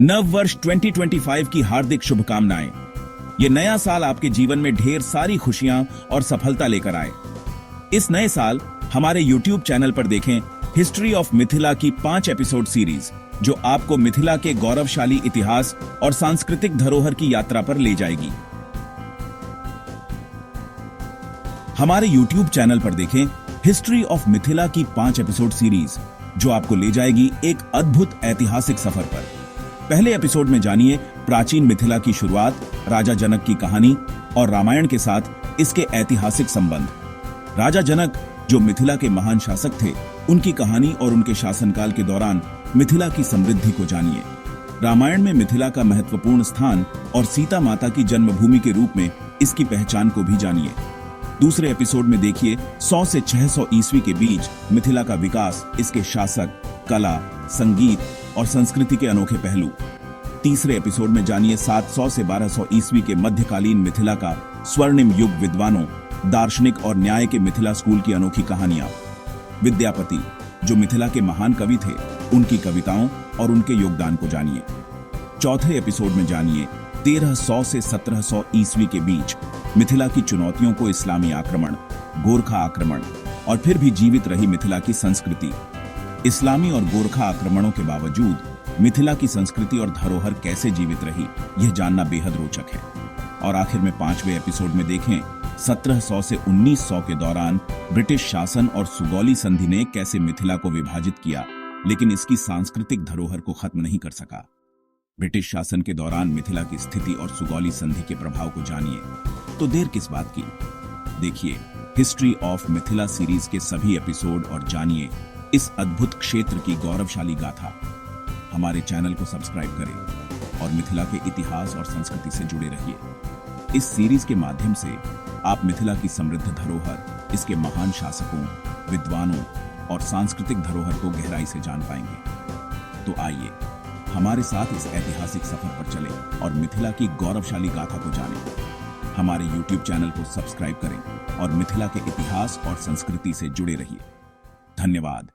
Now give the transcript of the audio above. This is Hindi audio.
नव वर्ष 2025 की हार्दिक शुभकामनाएं। ये नया साल आपके जीवन में ढेर सारी खुशियां और सफलता लेकर आए। इस नए साल हमारे YouTube चैनल पर देखें हिस्ट्री ऑफ मिथिला की 5 एपिसोड सीरीज, जो आपको मिथिला के गौरवशाली इतिहास और सांस्कृतिक धरोहर की यात्रा पर ले जाएगी। हमारे YouTube चैनल पर देखें हिस्ट्री ऑफ मिथिला की 5 एपिसोड सीरीज, जो आपको ले जाएगी एक अद्भुत ऐतिहासिक सफर पर। पहले एपिसोड में जानिए प्राचीन मिथिला की शुरुआत, राजा जनक की कहानी और रामायण के साथ इसके ऐतिहासिक संबंध। राजा जनक, जो मिथिला के महान शासक थे, उनकी कहानी और उनके शासनकाल के दौरान मिथिला की समृद्धि को जानिए। रामायण में मिथिला का महत्वपूर्ण स्थान और सीता माता की जन्मभूमि के रूप में इसकी पहचान को भी जानिए। दूसरे एपिसोड में देखिए 100 से 600 ईस्वी के बीच मिथिला का विकास, इसके शासक, कला, संगीत और संस्कृति के अनोखे पहलू। तीसरे एपिसोड में जानिए 700 से 1200 ईस्वी के मध्यकालीन मिथिला का स्वर्णिम युग, विद्वानों, दार्शनिक और न्याय के मिथिला स्कूल की अनोखी कहानियां। विद्यापति, जो मिथिला के महान कवि थे, उनकी कविताओं और उनके योगदान को जानिए। चौथे एपिसोड में जानिए 1300 से 1700 ईस्वी के बीच मिथिला की चुनौतियों को, इस्लामी आक्रमण, गोरखा आक्रमण और फिर भी जीवित रही मिथिला की संस्कृति। इस्लामी और गोरखा आक्रमणों के बावजूद मिथिला की संस्कृति और धरोहर कैसे जीवित रही, यह जानना बेहद रोचक है। और आखिर में 5वें एपिसोड में देखें 1700 से 1900 के दौरान ब्रिटिश शासन और सुगौली संधि ने कैसे मिथिला को विभाजित किया, लेकिन इसकी सांस्कृतिक धरोहर को खत्म नहीं कर सका। ब्रिटिश शासन के दौरान मिथिला की स्थिति और सुगौली संधि के प्रभाव को जानिए। तो देर किस बात की, देखिए हिस्ट्री ऑफ मिथिला सीरीज के सभी एपिसोड और जानिए इस अद्भुत क्षेत्र की गौरवशाली गाथा। हमारे चैनल को सब्सक्राइब करें और मिथिला के इतिहास और संस्कृति से जुड़े रहिए। इस सीरीज के माध्यम से आप मिथिला की समृद्ध धरोहर, इसके महान शासकों, विद्वानों और सांस्कृतिक धरोहर को गहराई से जान पाएंगे। तो आइए हमारे साथ इस ऐतिहासिक सफर पर चलें और मिथिला की गौरवशाली गाथा को जानें। हमारे YouTube चैनल को सब्सक्राइब करें और मिथिला के इतिहास और संस्कृति से जुड़े रहिए। धन्यवाद।